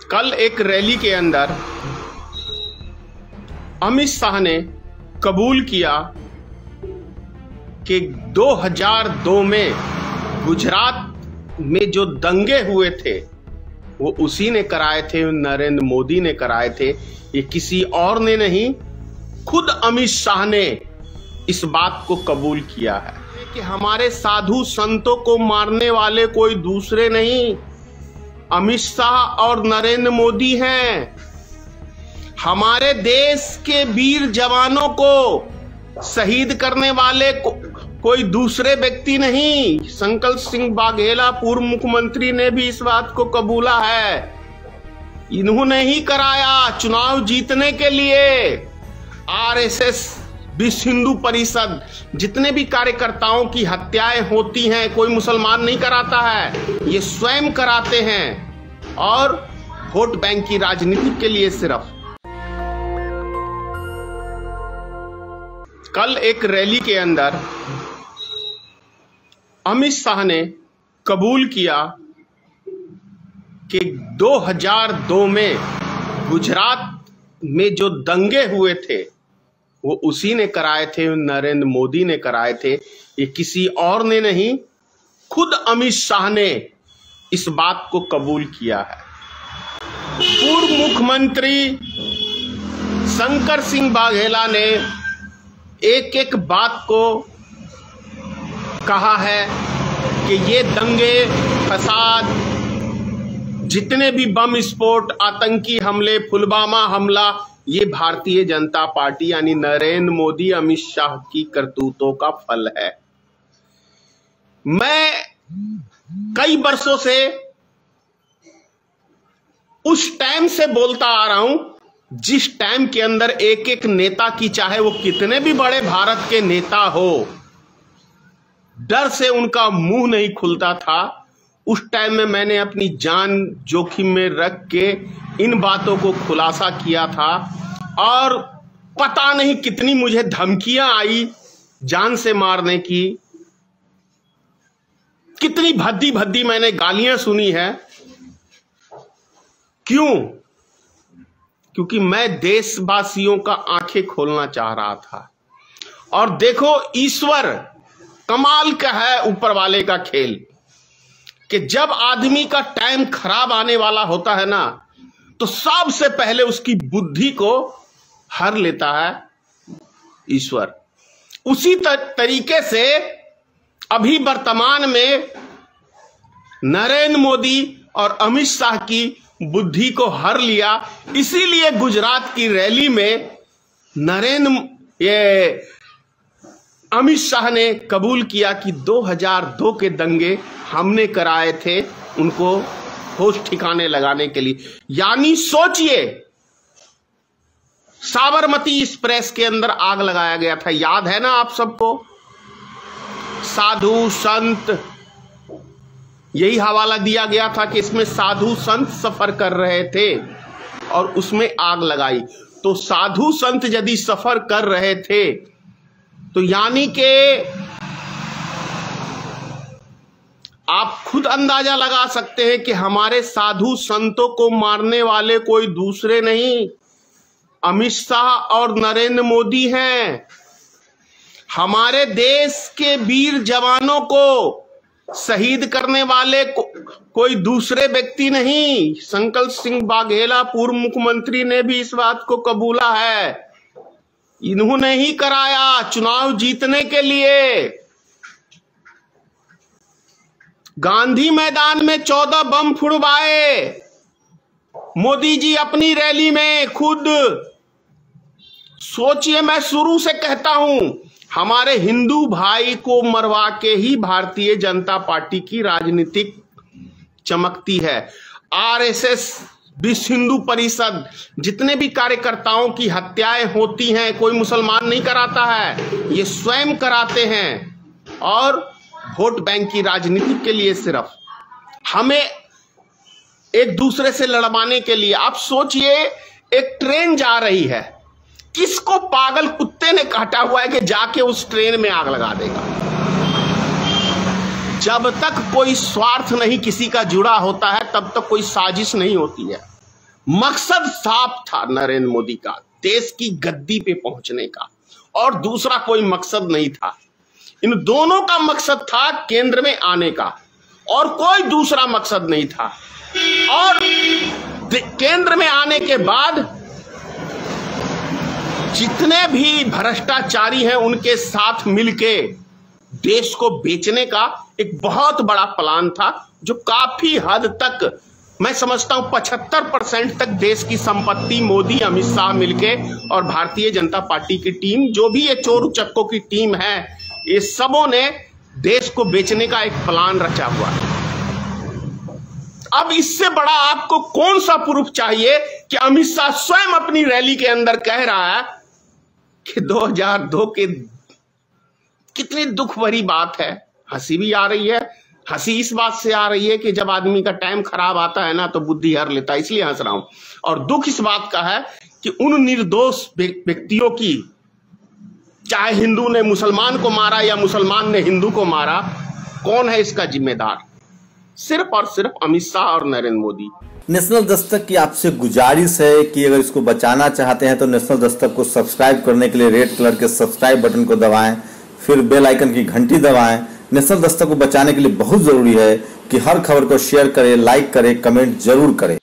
कल एक रैली के अंदर अमित शाह ने कबूल किया कि 2002 में गुजरात में जो दंगे हुए थे वो उसी ने कराए थे, नरेंद्र मोदी ने कराए थे। ये किसी और ने नहीं, खुद अमित शाह ने इस बात को कबूल किया है कि हमारे साधु संतों को मारने वाले कोई दूसरे नहीं, अमित शाह और नरेंद्र मोदी हैं। हमारे देश के वीर जवानों को शहीद करने वाले कोई दूसरे व्यक्ति नहीं। संकल्प सिंह वाघेला पूर्व मुख्यमंत्री ने भी इस बात को कबूला है। इन्होंने ही कराया चुनाव जीतने के लिए। आरएसएस, विश्व हिंदू परिषद, जितने भी कार्यकर्ताओं की हत्याएं होती हैं कोई मुसलमान नहीं कराता है, ये स्वयं कराते हैं और वोट बैंक की राजनीति के लिए सिर्फ। कल एक रैली के अंदर अमित शाह ने कबूल किया कि 2002 में गुजरात में जो दंगे हुए थे वो उसी ने कराए थे, नरेंद्र मोदी ने कराए थे। ये किसी और ने नहीं, खुद अमित शाह ने इस बात को कबूल किया है। पूर्व मुख्यमंत्री शंकर सिंह वाघेला ने एक एक बात को कहा है कि ये दंगे फसाद, जितने भी बम विस्फोट, आतंकी हमले, पुलवामा हमला, ये भारतीय जनता पार्टी यानी नरेंद्र मोदी, अमित शाह की करतूतों का फल है। मैं कई वर्षों से उस टाइम से बोलता आ रहा हूं जिस टाइम के अंदर एक एक नेता की, चाहे वो कितने भी बड़े भारत के नेता हो, डर से उनका मुंह नहीं खुलता था। उस टाइम में मैंने अपनी जान जोखिम में रख के इन बातों को खुलासा किया था और पता नहीं कितनी मुझे धमकियां आई जान से मारने की, कितनी भद्दी भद्दी मैंने गालियां सुनी है। क्यों? क्योंकि मैं देशवासियों का आंखें खोलना चाह रहा था। और देखो, ईश्वर कमाल का है, ऊपर वाले का खेल, कि जब आदमी का टाइम खराब आने वाला होता है ना, तो सबसे पहले उसकी बुद्धि को हर लेता है ईश्वर। उसी तरीके से अभी वर्तमान में नरेंद्र मोदी और अमित शाह की बुद्धि को हर लिया। इसीलिए गुजरात की रैली में अमित शाह ने कबूल किया कि 2002 के दंगे हमने कराए थे, उनको होश ठिकाने लगाने के लिए। यानी सोचिए, साबरमती एक्सप्रेस के अंदर आग लगाया गया था, याद है ना आप सबको? साधु संत, यही हवाला दिया गया था कि इसमें साधु संत सफर कर रहे थे और उसमें आग लगाई। तो साधु संत यदि सफर कर रहे थे तो यानी कि आप खुद अंदाजा लगा सकते हैं कि हमारे साधु संतों को मारने वाले कोई दूसरे नहीं, अमित शाह और नरेंद्र मोदी हैं। हमारे देश के वीर जवानों को शहीद करने वाले कोई दूसरे व्यक्ति नहीं। संकल्प सिंह वाघेला पूर्व मुख्यमंत्री ने भी इस बात को कबूला है। इन्होंने ही कराया चुनाव जीतने के लिए। गांधी मैदान में 14 बम फुड़वाए मोदी जी अपनी रैली में खुद। सोचिए, मैं शुरू से कहता हूं, हमारे हिंदू भाई को मरवा के ही भारतीय जनता पार्टी की राजनीतिक चमकती है। आरएसएस, विश्व हिंदू परिषद, जितने भी कार्यकर्ताओं की हत्याएं होती हैं कोई मुसलमान नहीं कराता है, ये स्वयं कराते हैं और वोट बैंक की राजनीति के लिए सिर्फ, हमें एक दूसरे से लड़वाने के लिए। आप सोचिए, एक ट्रेन जा रही है, किसको पागल कुत्ते ने काटा हुआ है कि जाके उस ट्रेन में आग लगा देगा? जब तक कोई स्वार्थ नहीं किसी का जुड़ा होता है तब तक कोई साजिश नहीं होती है। मकसद साफ था नरेंद्र मोदी का, देश की गद्दी पे पहुंचने का, और दूसरा कोई मकसद नहीं था। इन दोनों का मकसद था केंद्र में आने का, और कोई दूसरा मकसद नहीं था। और केंद्र में आने के बाद जितने भी भ्रष्टाचारी हैं उनके साथ मिलके देश को बेचने का एक बहुत बड़ा प्लान था, जो काफी हद तक, मैं समझता हूं 75% तक देश की संपत्ति मोदी, अमित शाह मिलके और भारतीय जनता पार्टी की टीम, जो भी ये चोर उचक्कों की टीम है, ये सबों ने देश को बेचने का एक प्लान रचा हुआ है। अब इससे बड़ा आपको कौन सा प्रूफ चाहिए कि अमित शाह स्वयं अपनी रैली के अंदर कह रहा है कि 2002 के, कितनी दुख भरी बात है। हंसी भी आ रही है। हंसी इस बात से आ रही है कि जब आदमी का टाइम खराब आता है ना तो बुद्धि हर लेता है, इसलिए हंस रहा हूं। और दुख इस बात का है कि उन निर्दोष व्यक्तियों की, चाहे हिंदू ने मुसलमान को मारा या मुसलमान ने हिंदू को मारा, कौन है इसका जिम्मेदार? सिर्फ और सिर्फ अमित शाह और नरेंद्र मोदी। नेशनल दस्तक की आपसे गुजारिश है कि अगर इसको बचाना चाहते हैं तो नेशनल दस्तक को सब्सक्राइब करने के लिए रेड कलर के सब्सक्राइब बटन को दबाएं, फिर बेल आइकन की घंटी दबाएं। नेशनल दस्तक को बचाने के लिए बहुत जरूरी है कि हर खबर को शेयर करें, लाइक करें, कमेंट जरूर करें।